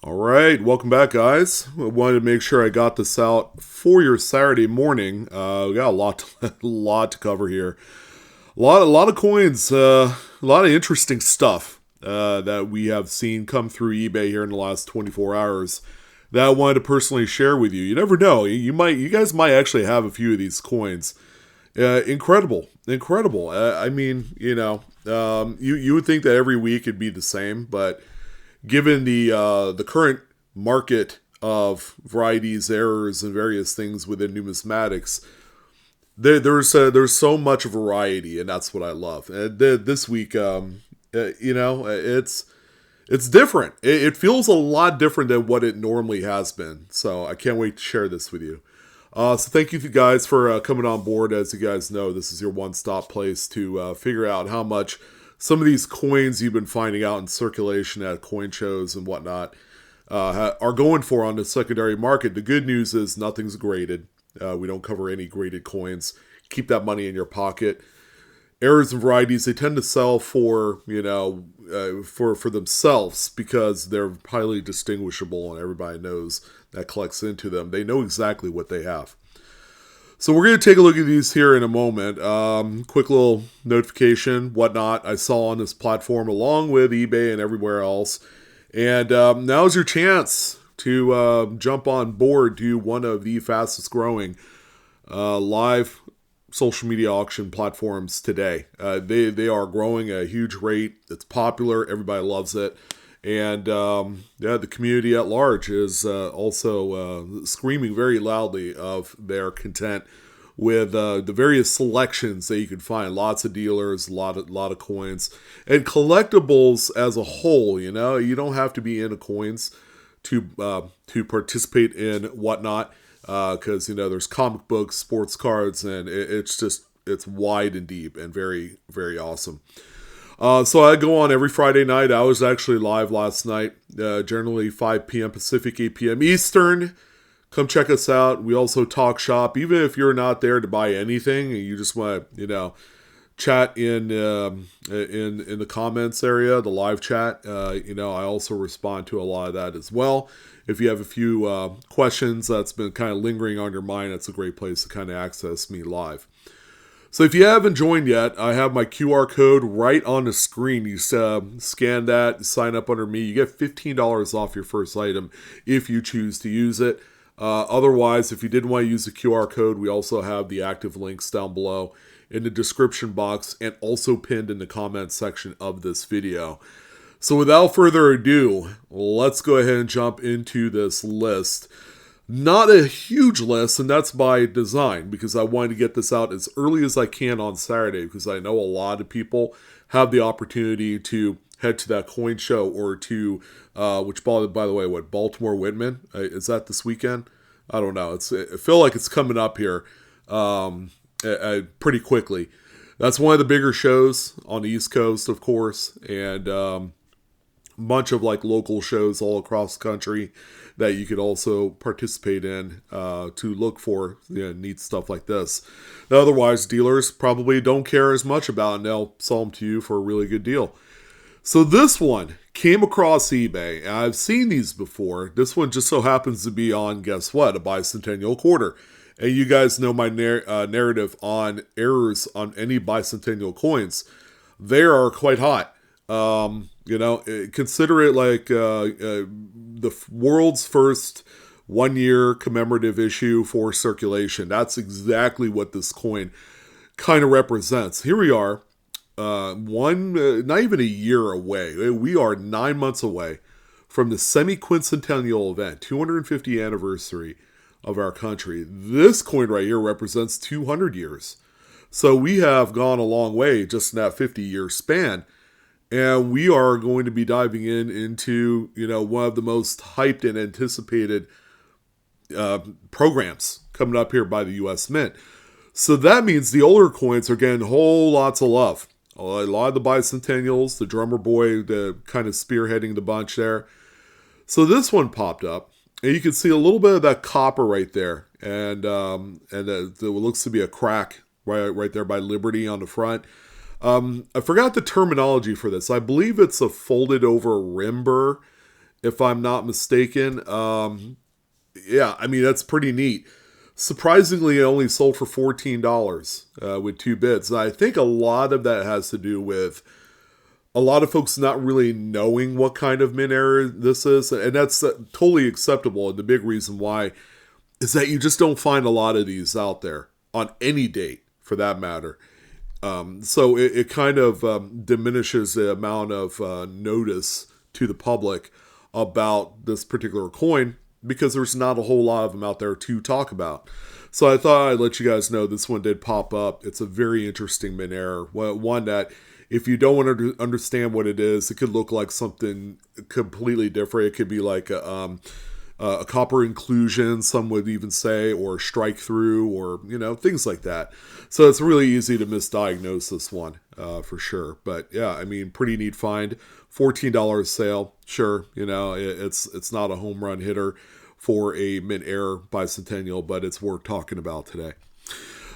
All right, welcome back, guys. I wanted to make sure I got this out for your Saturday morning. We got a lot to cover here. A lot of coins, a lot of interesting stuff that we have seen come through eBay here in the last 24 hours that I wanted to personally share with you. You never know, you guys might actually have a few of these coins. Incredible. I mean, you would think that every week it'd be the same, but given the current market of varieties, errors, and various things within numismatics, there's so much variety, and that's what I love. This week, it's different. It feels a lot different than what it normally has been. So I can't wait to share this with you. So thank you guys for coming on board. As you guys know, this is your one-stop place to figure out how much some of these coins you've been finding out in circulation at coin shows and whatnot are going for on the secondary market. The good news is nothing's graded. We don't cover any graded coins. Keep that money in your pocket. Errors and varieties, they tend to sell for, for themselves because they're highly distinguishable and everybody knows that collects into them. They know exactly what they have. So we're going to take a look at these here in a moment. Quick little notification, whatnot, I saw on this platform along with eBay and everywhere else. And now's your chance to jump on board to one of the fastest growing live social media auction platforms today. They are growing at a huge rate. It's popular. Everybody loves it. And the community at large is also screaming very loudly of their content with the various selections that you can find. Lots of dealers, a lot of coins, and collectibles as a whole. You don't have to be into coins to participate in whatnot, because there's comic books, sports cards, and it's wide and deep and very, very awesome. So I go on every Friday night. I was actually live last night, generally 5 p.m. Pacific, 8 p.m. Eastern. Come check us out. We also talk shop. Even if you're not there to buy anything and you just want to, chat in the comments area, the live chat. I also respond to a lot of that as well. If you have a few questions that's been kind of lingering on your mind, that's a great place to kind of access me live. So if you haven't joined yet, I have my QR code right on the screen. You scan that, sign up under me. You get $15 off your first item if you choose to use it. Otherwise, if you didn't want to use the QR code, we also have the active links down below in the description box and also pinned in the comments section of this video. So without further ado, let's go ahead and jump into this list. Not a huge list, and that's by design, because I wanted to get this out as early as I can on Saturday, because I know a lot of people have the opportunity to head to that coin show or to, which, by the way, Baltimore Whitman? Is that this weekend? I don't know. I feel like it's coming up here pretty quickly. That's one of the bigger shows on the East Coast, of course, and bunch of local shows all across the country that you could also participate in to look for neat stuff like this. Now, otherwise, dealers probably don't care as much about it, and they'll sell them to you for a really good deal. So this one came across eBay, and I've seen these before. This one just so happens to be on, guess what, a Bicentennial quarter. And you guys know my narrative on errors on any Bicentennial coins. They are quite hot. Consider it like the world's first 1 year commemorative issue for circulation. That's exactly what this coin kind of represents. Here we are, not even a year away. We are 9 months away from the semi-quincentennial event, 250th anniversary of our country. This coin right here represents 200 years. So we have gone a long way just in that 50-year span. And we are going to be diving into one of the most hyped and anticipated programs coming up here by the U.S. Mint. So that means the older coins are getting whole lots of love. A lot of the Bicentennials, the drummer boy, the kind of spearheading the bunch there. So this one popped up, and you can see a little bit of that copper right there, and it looks to be a crack right there by Liberty on the front. I forgot the terminology for this. I believe it's a folded over rim burr. if I'm not mistaken. Yeah, I mean, that's pretty neat. Surprisingly, it only sold for $14 with 2 bids. And I think a lot of that has to do with a lot of folks not really knowing what kind of mint error this is. And that's totally acceptable. And the big reason why is that you just don't find a lot of these out there on any date, for that matter. So it kind of diminishes the amount of notice to the public about this particular coin because there's not a whole lot of them out there to talk about. So I thought I'd let you guys know this one did pop up. It's a very interesting mint error. One that if you don't want to understand what it is, it could look like something completely different. It could be like a copper inclusion, some would even say, or strike through, or, things like that. So it's really easy to misdiagnose this one for sure. But yeah, I mean, pretty neat find. $14 sale. Sure, it's not a home run hitter for a mint error bicentennial, but it's worth talking about today.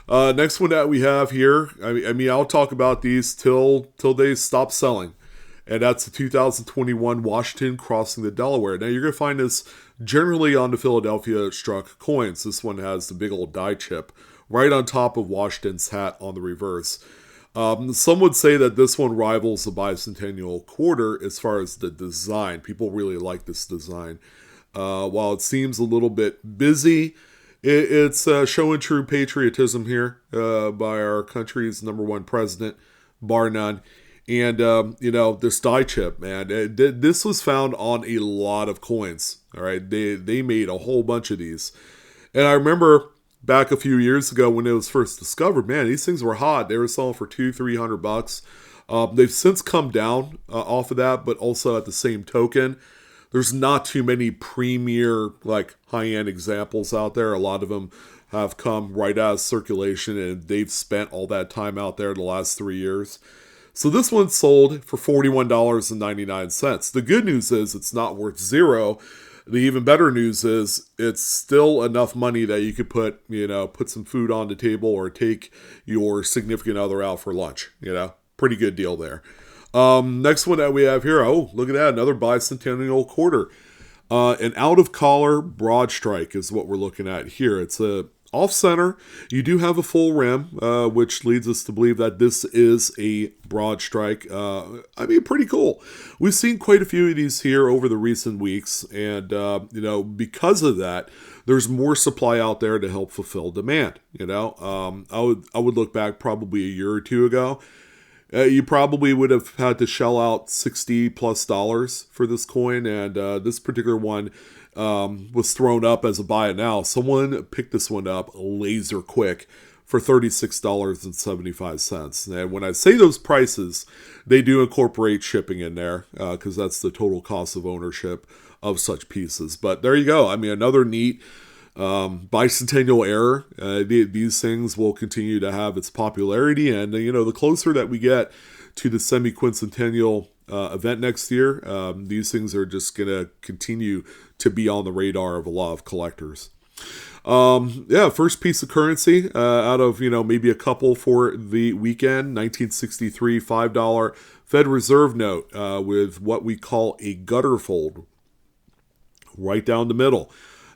Next one that we have here, I mean, I'll talk about these till they stop selling. And that's the 2021 Washington crossing the Delaware. Now, you're going to find this generally on the Philadelphia struck coins. This one has the big old die chip right on top of Washington's hat on the reverse. Some would say that this one rivals the Bicentennial quarter as far as the design. People really like this design. While it seems a little bit busy, it's showing true patriotism here by our country's #1 president, bar none. And, this die chip, man, this was found on a lot of coins. All right. They made a whole bunch of these. And I remember back a few years ago when it was first discovered, man, these things were hot. They were selling for $200-300. They've since come down off of that, but also at the same token, there's not too many premier, like high-end examples out there. A lot of them have come right out of circulation and they've spent all that time out there the last 3 years. So this one sold for $41.99. The good news is it's not worth zero. The even better news is it's still enough money that you could put some food on the table or take your significant other out for lunch. Pretty good deal there. Next one that we have here, oh, look at that, another bicentennial quarter. An out-of-collar broad strike is what we're looking at here. It's a off-center. You do have a full rim, which leads us to believe that this is a broad strike. Pretty cool. We've seen quite a few of these here over the recent weeks, and because of that, there's more supply out there to help fulfill demand. I would look back probably a year or two ago. You probably would have had to shell out $60+ for this coin, and this particular one was thrown up as a buy it now. Someone picked this one up laser quick for $36.75. And when I say those prices, they do incorporate shipping in there because that's the total cost of ownership of such pieces. But there you go. I mean, another neat bicentennial error. These things will continue to have its popularity, and the closer that we get to the semi-quincentennial event next year, these things are just going to continue to be on the radar of a lot of collectors. First piece of currency out of maybe a couple for the weekend, 1963 $5 Fed Reserve note with what we call a gutter fold right down the middle.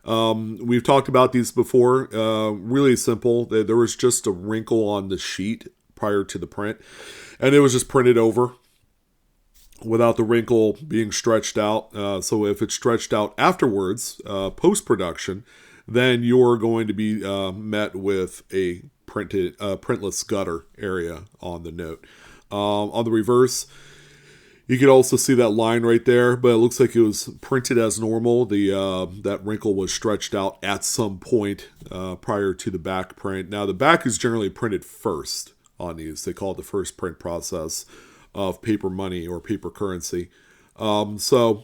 We've talked about these before. Really simple. There was just a wrinkle on the sheet prior to the print, and it was just printed over without the wrinkle being stretched out. So if it's stretched out afterwards, post-production, then you're going to be met with a printless gutter area on the note. On the reverse, you can also see that line right there, but it looks like it was printed as normal. That wrinkle was stretched out at some point prior to the back print. Now, the back is generally printed first on these. They call it the first print process of paper money or paper currency. These are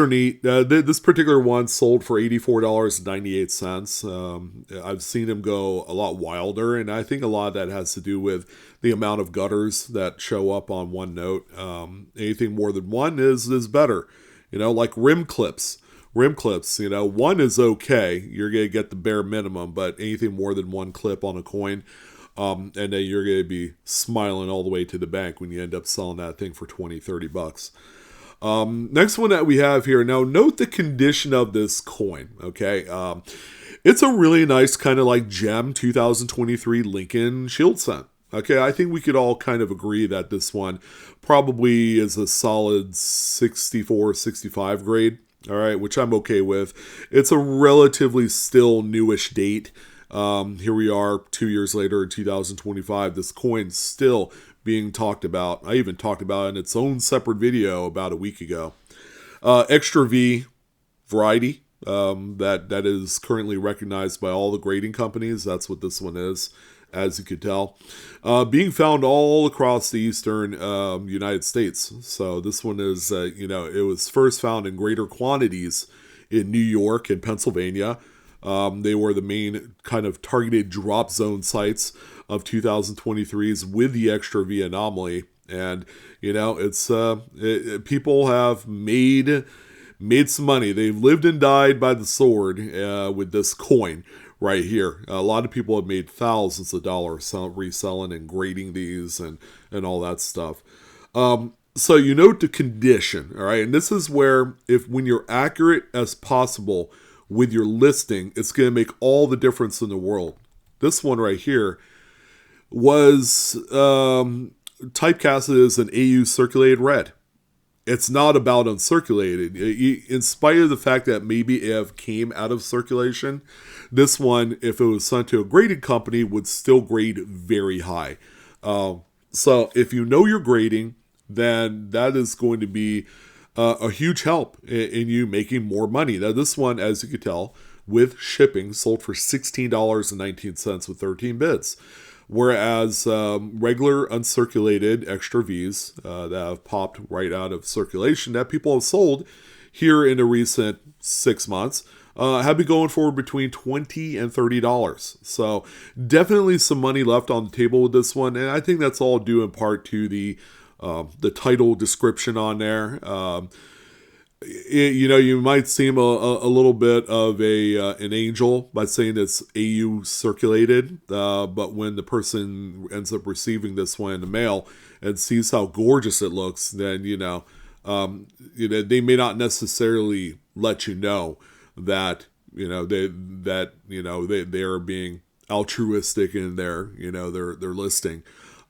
neat. This particular one sold for $84.98. I've seen them go a lot wilder, and I think a lot of that has to do with the amount of gutters that show up on one note. Anything more than one is better. Like rim clips. One is okay. You're going to get the bare minimum, but anything more than one clip on a coin And then you're going to be smiling all the way to the bank when you end up selling that thing for 20, 30 bucks. Next one that we have here. Now, note the condition of this coin, okay? It's a really nice kind of like gem 2023 Lincoln Shield Cent. Okay, I think we could all kind of agree that this one probably is a solid 64, 65 grade, all right, which I'm okay with. It's a relatively still newish date. Here we are 2 years later in 2025. This coin's still being talked about. I even talked about it in its own separate video about a week ago. Extra V variety that is currently recognized by all the grading companies. That's what this one is, as you could tell. Being found all across the eastern United States. So this one is, it was first found in greater quantities in New York and Pennsylvania. They were the main kind of targeted drop zone sites of 2023's with the extra V anomaly. And, it's people have made some money. They've lived and died by the sword with this coin right here. A lot of people have made thousands of dollars reselling and grading these and all that stuff. So you note the condition, all right? And this is where when you're accurate as possible with your listing, it's going to make all the difference in the world. This one right here was typecasted as an AU circulated red. It's not about uncirculated. In spite of the fact that maybe it came out of circulation, this one, if it was sent to a graded company, would still grade very high. So if you know your grading, then that is going to be a huge help in you making more money. Now, this one, as you could tell, with shipping, sold for $16.19 with 13 bids. Whereas regular uncirculated extra Vs that have popped right out of circulation that people have sold here in the recent 6 months have been going for between $20 and $30. So definitely some money left on the table with this one. And I think that's all due in part to the title description on there. You might seem a little bit of an angel by saying it's AU circulated, but when the person ends up receiving this one in the mail and sees how gorgeous it looks, then they may not necessarily let you know that they are being altruistic in their listing.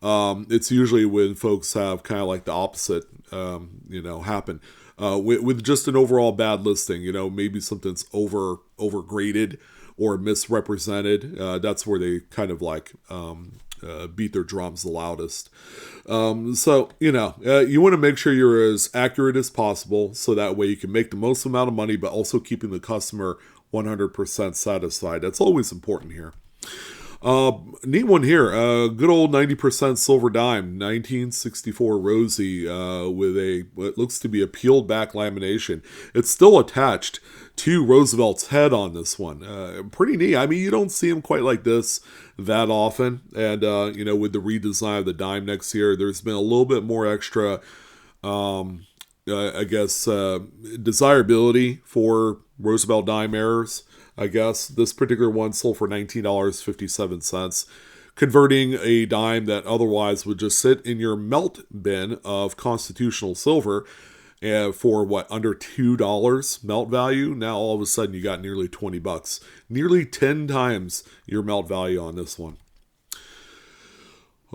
It's usually when folks have kind of like the opposite happen. With just an overall bad listing, maybe something's overgraded or misrepresented. That's where they kind of like beat their drums the loudest. So you want to make sure you're as accurate as possible, so that way you can make the most amount of money, but also keeping the customer 100% satisfied. That's always important here. Neat one here. Good old 90% silver dime, 1964 Rosie, with what looks to be a peeled back lamination. It's still attached to Roosevelt's head on this one. Pretty neat. I mean, you don't see them quite like this that often. And, with the redesign of the dime next year, there's been a little bit more extra, desirability for Roosevelt dime errors. I guess this particular one sold for $19.57, converting a dime that otherwise would just sit in your melt bin of constitutional silver for under $2 melt value. Now all of a sudden you got nearly $20, nearly 10 times your melt value on this one.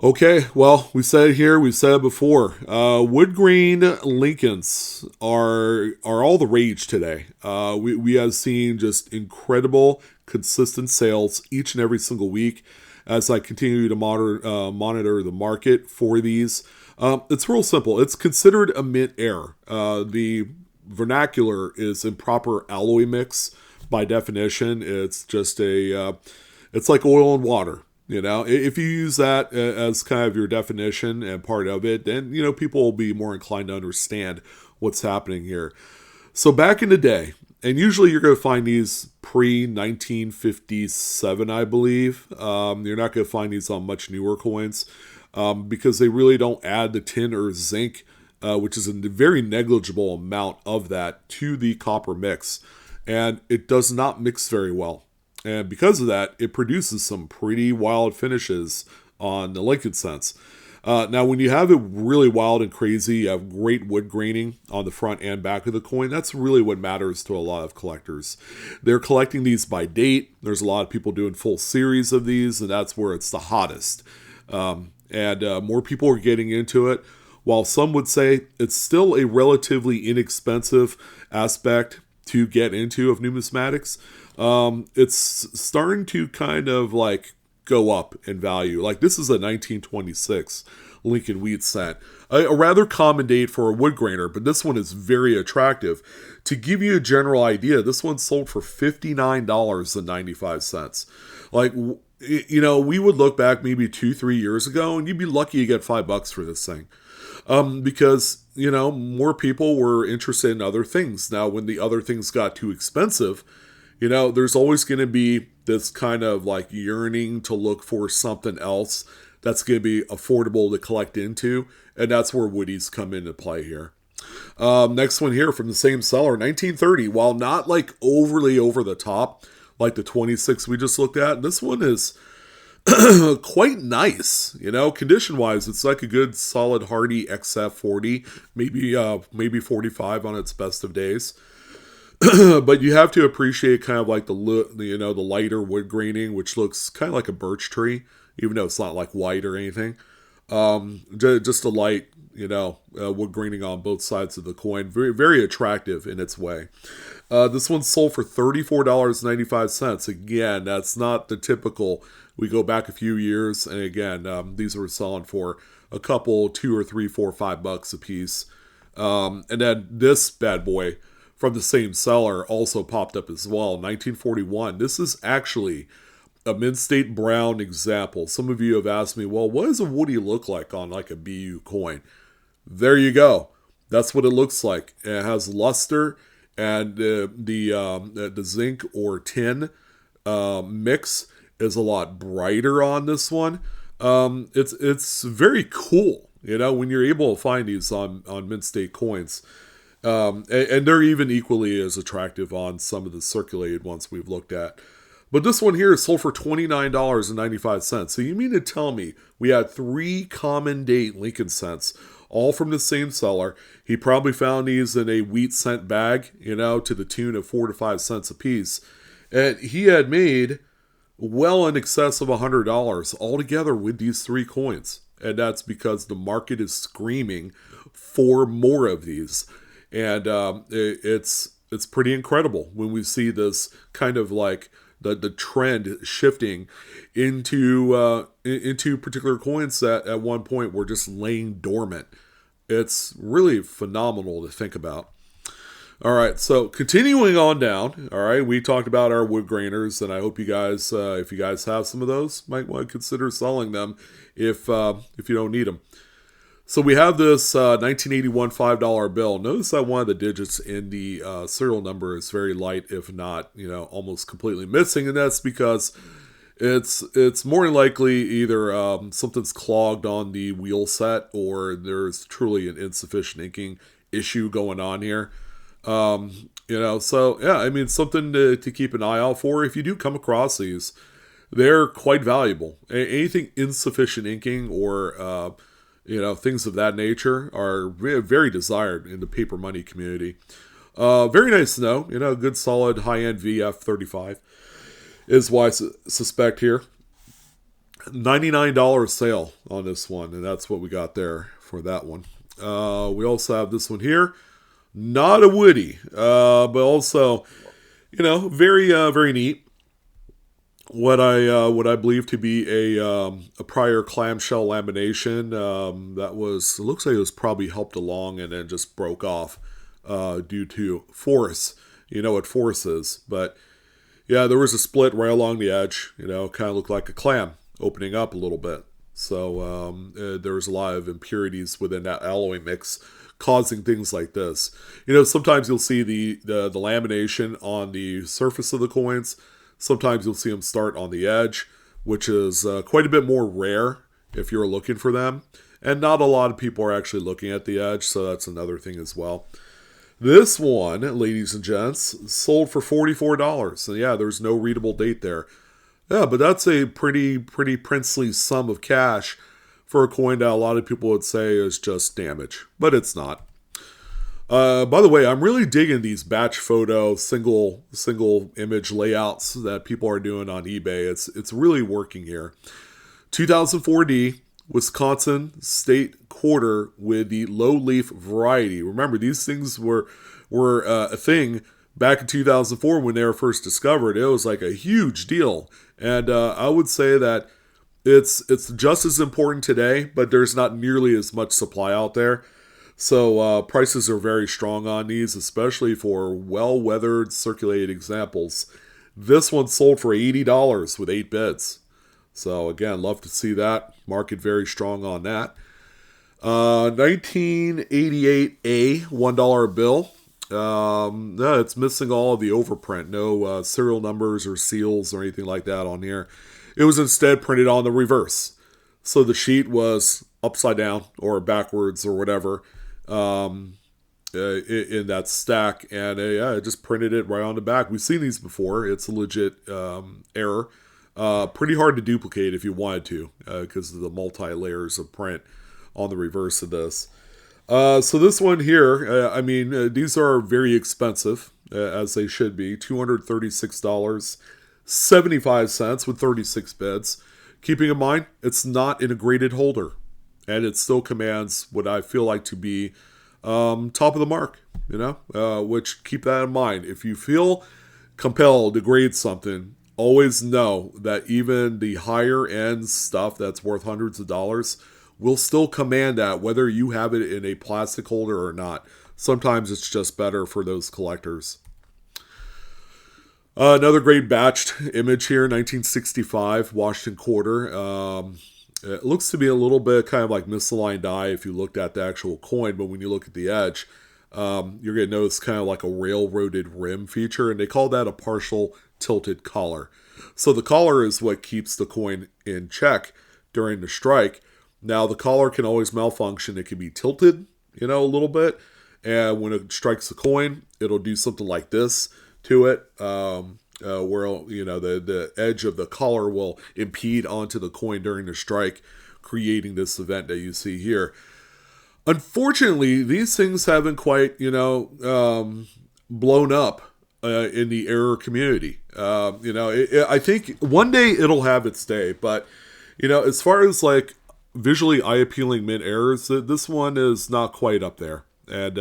Okay, well, we said it here, we've said it before. Woodgrain Lincolns are all the rage today. We have seen just incredible, consistent sales each and every single week as I continue to monitor the market for these. It's real simple. It's considered a mint error. The vernacular is improper alloy mix by definition. It's just it's like oil and water. If you use that as kind of your definition and part of it, then, people will be more inclined to understand what's happening here. So back in the day, and usually you're going to find these pre-1957, I believe. You're not going to find these on much newer coins because they really don't add the tin or zinc, which is a very negligible amount of that, to the copper mix. And it does not mix very well. And because of that, it produces some pretty wild finishes on the Lincoln cents. Now, when you have it really wild and crazy, you have great wood graining on the front and back of the coin. That's really what matters to a lot of collectors. They're collecting these by date. There's a lot of people doing full series of these, and that's where it's the hottest. And more people are getting into it. While some would say it's still a relatively inexpensive aspect to get into of numismatics, it's starting to kind of like go up in value. Like this is a 1926 Lincoln wheat cent, a rather common date for a wood grainer, but this one is very attractive. To give you a general idea, this one sold for $59.95. Like, you know, we would look back maybe 2-3 years ago and you'd be lucky to get $5 for this thing. Because, you know, more people were interested in other things. Now, when the other things got too expensive, you know, there's always going to be this kind of like yearning to look for something else that's going to be affordable to collect into. And that's where woodies come into play here. Next one here from the same seller, 1930. While not like overly over the top, like the 26 we just looked at, this one is quite nice, you know, condition wise. It's like a good solid hardy XF40, maybe 45 on its best of days. But you have to appreciate kind of like the lighter wood graining, which looks kind of like a birch tree, even though it's not like white or anything. Just a light, wood graining on both sides of the coin. Very, very attractive in its way. This one sold for $34.95. Again, that's not the typical. We go back a few years, and again, these were selling for a couple, $2 or $3, $4, $5 a piece. And then this bad boy from the same seller also popped up as well, 1941. This is actually a Mint-State Brown example. Some of you have asked me, well, what does a woody look like on like a BU coin? There you go. That's what it looks like. It has luster, and the zinc or tin mix is a lot brighter on this one. It's very cool, when you're able to find these on Mint-State coins. And they're even equally as attractive on some of the circulated ones we've looked at. But this one here is sold for $29.95. So you mean to tell me we had 3 common date Lincoln cents, all from the same seller? He probably found these in a wheat cent bag, to the tune of 4 to 5 cents a piece. And he had made well in excess of $100 altogether with these 3 coins. And that's because the market is screaming for more of these. And it's pretty incredible when we see this kind of like the trend shifting into particular coins that at one point were just laying dormant. It's really phenomenal to think about. All right, so continuing on down. All right, we talked about our wood grainers, and I hope you guys, if you guys have some of those, might want to consider selling them if you don't need them. So we have this 1981 $5 bill. Notice that one of the digits in the serial number is very light, if not, almost completely missing. And that's because it's more than likely either something's clogged on the wheel set, or there's truly an insufficient inking issue going on here. So yeah, I mean, something to keep an eye out for. If you do come across these, they're quite valuable. Anything insufficient inking or things of that nature are very desired in the paper money community. Very nice to know. Good solid high-end VF35 is what I suspect here. $99 sale on this one, and that's what we got there for that one. We also have this one here. Not a woody, but also, very, very neat. What I believe to be a prior clamshell lamination that was, it looks like it was probably helped along and then just broke off due to force. You know what force is, but yeah, there was a split right along the edge. Kind of looked like a clam opening up a little bit. So there was a lot of impurities within that alloy mix causing things like this. Sometimes you'll see the lamination on the surface of the coins. Sometimes you'll see them start on the edge, which is quite a bit more rare if you're looking for them. And not a lot of people are actually looking at the edge, so that's another thing as well. This one, ladies and gents, sold for $44. And yeah, there's no readable date there. Yeah, but that's a pretty princely sum of cash for a coin that a lot of people would say is just damage, but it's not. By the way, I'm really digging these batch photo single image layouts that people are doing on eBay. It's really working here. 2004D Wisconsin State Quarter with the low leaf variety. Remember, these things were a thing back in 2004 when they were first discovered. It was like a huge deal, and I would say that it's just as important today, but there's not nearly as much supply out there. So prices are very strong on these, especially for well-weathered circulated examples. This one sold for $80 with 8 bids. So again, love to see that. Market very strong on that. 1988A $1 bill. No, it's missing all of the overprint. No serial numbers or seals or anything like that on here. It was instead printed on the reverse. So the sheet was upside down or backwards or whatever in that stack. And I just printed it right on the back. We've seen these before. It's a legit error. Pretty hard to duplicate if you wanted to because of the multi-layers of print on the reverse of this. So this one here, these are very expensive, as they should be. $236.75 with 36 bids. Keeping in mind, it's not in a graded holder. And it still commands what I feel like to be top of the mark, which keep that in mind. If you feel compelled to grade something, always know that even the higher end stuff that's worth hundreds of dollars will still command that, whether you have it in a plastic holder or not. Sometimes it's just better for those collectors. Another great batched image here, 1965 Washington Quarter. It looks to be a little bit kind of like misaligned eye if you looked at the actual coin, but when you look at the edge, you're going to notice kind of like a railroaded rim feature, and they call that a partial tilted collar. So the collar is what keeps the coin in check during the strike. Now, the collar can always malfunction. It can be tilted, a little bit, and when it strikes the coin, it'll do something like this to it, where the edge of the collar will impede onto the coin during the strike, creating this event that you see here. Unfortunately, these things haven't quite blown up in the error community. I think one day it'll have its day, but as far as like visually eye-appealing mint errors, this one is not quite up there, and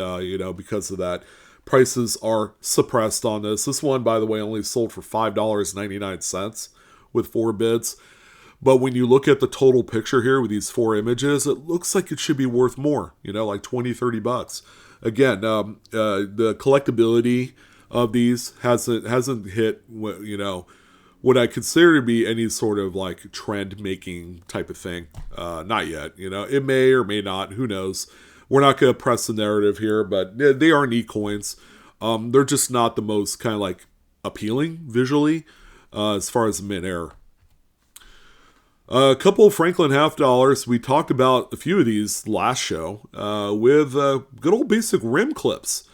because of that, prices are suppressed on this. This one, by the way, only sold for $5.99 with 4 bids. But when you look at the total picture here with these 4 images, it looks like it should be worth more, like $20-$30. Again, the collectability of these hasn't hit, what I consider to be any sort of like trend-making type of thing. Not yet, it may or may not, who knows. We're not going to press the narrative here, but they are neat coins. They're just not the most kind of like appealing visually as far as mint error. A couple of Franklin half dollars. We talked about a few of these last show with good old basic rim clips.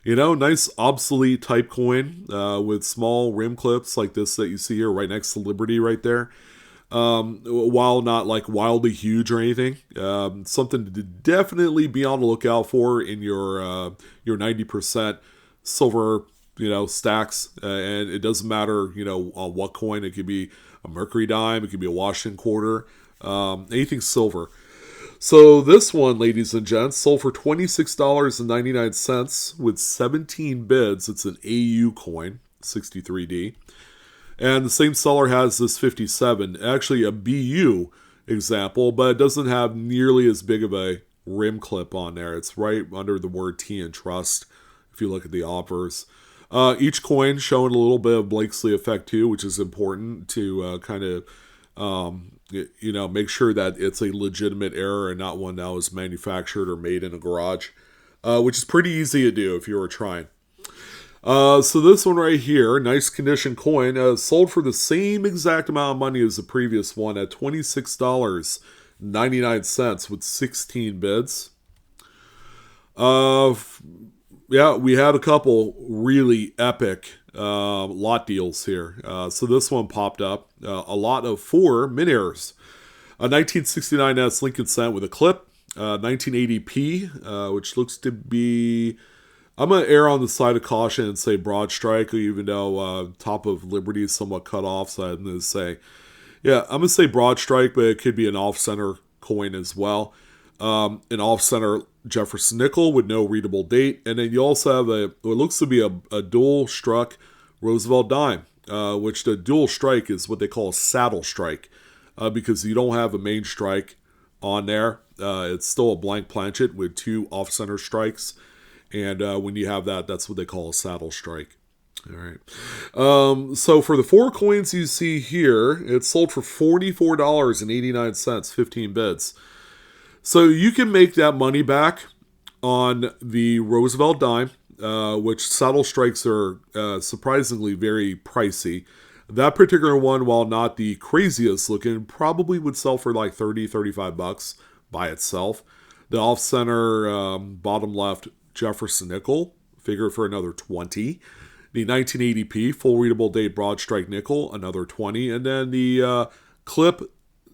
Nice obsolete type coin with small rim clips like this that you see here right next to Liberty right there. While not like wildly huge or anything, something to definitely be on the lookout for in your 90% silver, stacks. And it doesn't matter, on what coin. It could be a Mercury dime, it could be a Washington quarter, anything silver. So this one, ladies and gents, sold for $26.99 with 17 bids. It's an AU coin, 63D. And the same seller has this 57, actually a BU example, but it doesn't have nearly as big of a rim clip on there. It's right under the word T in trust, if you look at the obverse. Each coin showing a little bit of Blakesley effect too, which is important to make sure that it's a legitimate error and not one that was manufactured or made in a garage, which is pretty easy to do if you were trying. So this one right here, nice condition coin, sold for the same exact amount of money as the previous one at $26.99 with 16 bids. We had a couple really epic lot deals here. So this one popped up. A lot of 4 mid-airs. A 1969S Lincoln Cent with a clip. 1980p, which looks to be... I'm going to err on the side of caution and say broad strike, even though top of Liberty is somewhat cut off. So I'm going to say, yeah, I'm going to say broad strike, but it could be an off-center coin as well. An off-center Jefferson nickel with no readable date. And then you also have what looks to be a dual struck Roosevelt dime, which the dual strike is what they call a saddle strike, because you don't have a main strike on there. It's still a blank planchet with 2 off-center strikes. And when you have that, that's what they call a saddle strike. All right. So for the 4 coins you see here, it's sold for $44.89, 15 bids. So you can make that money back on the Roosevelt dime, which saddle strikes are surprisingly very pricey. That particular one, while not the craziest looking, probably would sell for like $30-35 by itself. The off-center bottom left Jefferson nickel, figure for another $20. The 1980p full readable date broad strike nickel, another $20, and then the clip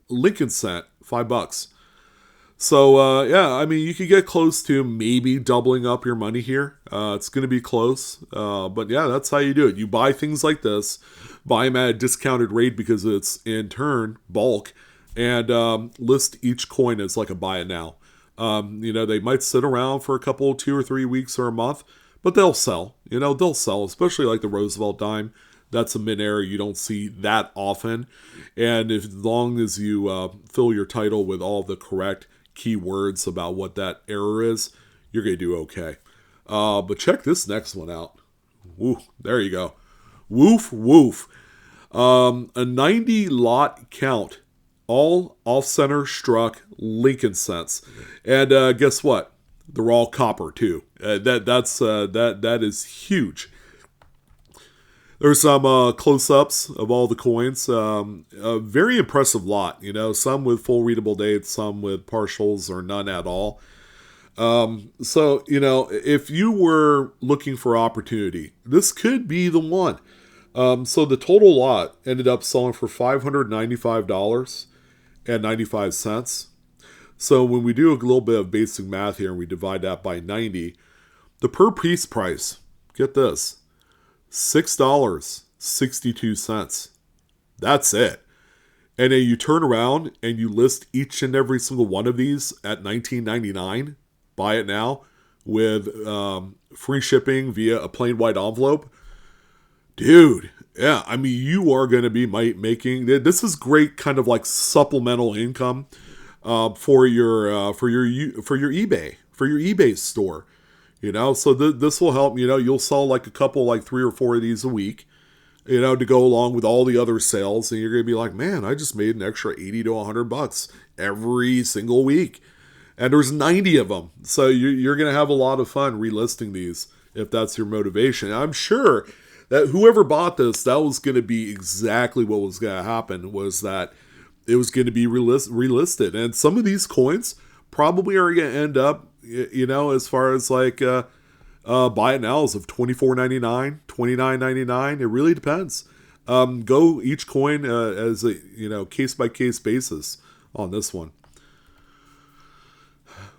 Lincoln Cent, $5. So yeah, I mean, you could get close to maybe doubling up your money here. It's going to be close, but yeah, that's how you do it. You buy things like this, buy them at a discounted rate because it's in turn bulk, and list each coin as like a buy it now. They might sit around for a couple, 2 or 3 weeks or a month, but they'll sell. They'll sell, especially like the Roosevelt dime. That's a mid-air you don't see that often. And as long as you fill your title with all the correct keywords about what that error is, you're going to do okay. But check this next one out. Woo, there you go. Woof, woof. A 90 lot count. All off-center struck Lincoln Cents. And guess what? They're all copper too. That is huge. There's some close-ups of all the coins. A very impressive lot. Some with full readable dates, some with partials or none at all. So if you were looking for opportunity, this could be the one. So the total lot ended up selling for $595.95. So when we do a little bit of basic math here and we divide that by 90, the per piece price, get this, $6.62. That's it. And then you turn around and you list each and every single one of these at $19.99. Buy it now with free shipping via a plain white envelope. Dude, yeah, I mean, you are going to be making... This is great kind of like supplemental income for your eBay store. So this will help. You'll sell like a couple, like 3 or 4 of these a week, to go along with all the other sales, and you're gonna be like, man, I just made an extra $80 to $100 every single week, and there's 90 of them. So you're gonna have a lot of fun relisting these if that's your motivation. I'm sure that whoever bought this, that was gonna be exactly what was gonna happen. Was that it was going to be relisted, and some of these coins probably are going to end up, as far as like buy it nows of $24.99, $29.99. It really depends. Go each coin as a case by case basis on this one.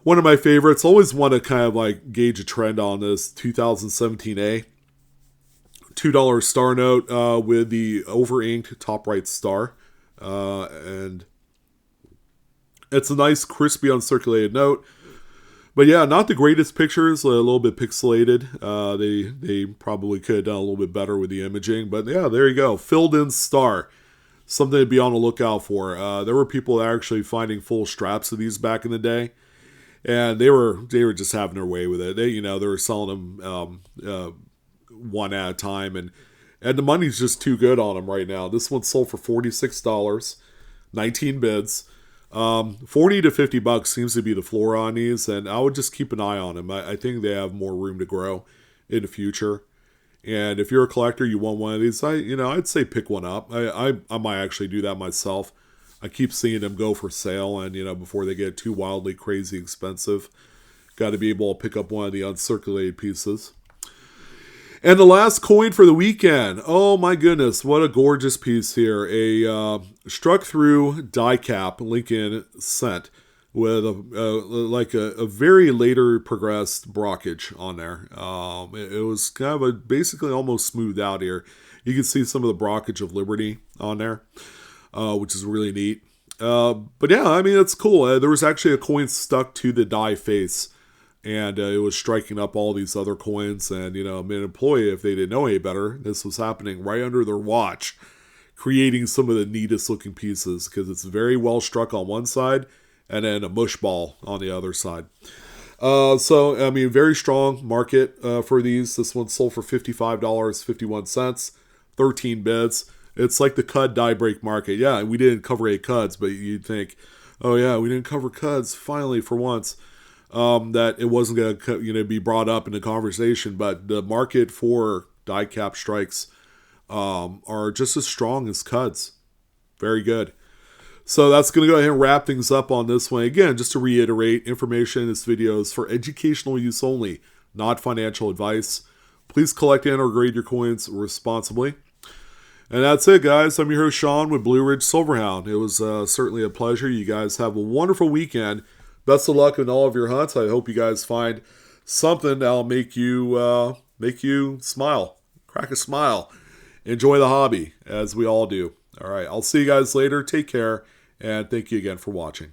One of my favorites. Always want to kind of like gauge a trend on this 2017A $2 star note with the over inked top right star. And it's a nice crispy uncirculated note, but yeah, not the greatest pictures, a little bit pixelated. They probably could have done a little bit better with the imaging, but yeah, there you go, filled in star, something to be on the lookout for. There were people actually finding full straps of these back in the day, and they were just having their way with it. They were selling them one at a time, and the money's just too good on them right now. This one sold for $46, 19 bids. 40 to $50 seems to be the floor on these, and I would just keep an eye on them. I think they have more room to grow in the future. And if you're a collector, you want one of these, I'd say pick one up. I might actually do that myself. I keep seeing them go for sale, and before they get too wildly crazy expensive, got to be able to pick up one of the uncirculated pieces. And the last coin for the weekend. Oh my goodness, what a gorgeous piece here. A struck through die cap Lincoln cent with a very later progressed brockage on there. It was kind of basically almost smoothed out here. You can see some of the brockage of Liberty on there, which is really neat. But yeah, I mean, it's cool. There was actually a coin stuck to the die face, and it was striking up all these other coins. And, you know, an employee, if they didn't know any better, this was happening right under their watch, creating some of the neatest looking pieces because it's very well struck on one side and then a mush ball on the other side. So, I mean, very strong market for these. This one sold for $55.51, 13 bids. It's like the Cud die break market. Yeah, we didn't cover 8 Cuds, but you'd think, oh yeah, we didn't cover Cuds finally for once. That it wasn't going to be brought up in the conversation, but the market for die cap strikes are just as strong as Cuds. Very good. So that's going to go ahead and wrap things up on this one. Again, just to reiterate, information in this video is for educational use only, not financial advice. Please collect and or grade your coins responsibly. And that's it, guys. I'm your host, Sean, with Blue Ridge Silverhound. It was certainly a pleasure. You guys have a wonderful weekend. Best of luck in all of your hunts. I hope you guys find something that'll make you smile, crack a smile, enjoy the hobby, as we all do. All right, I'll see you guys later. Take care, and thank you again for watching.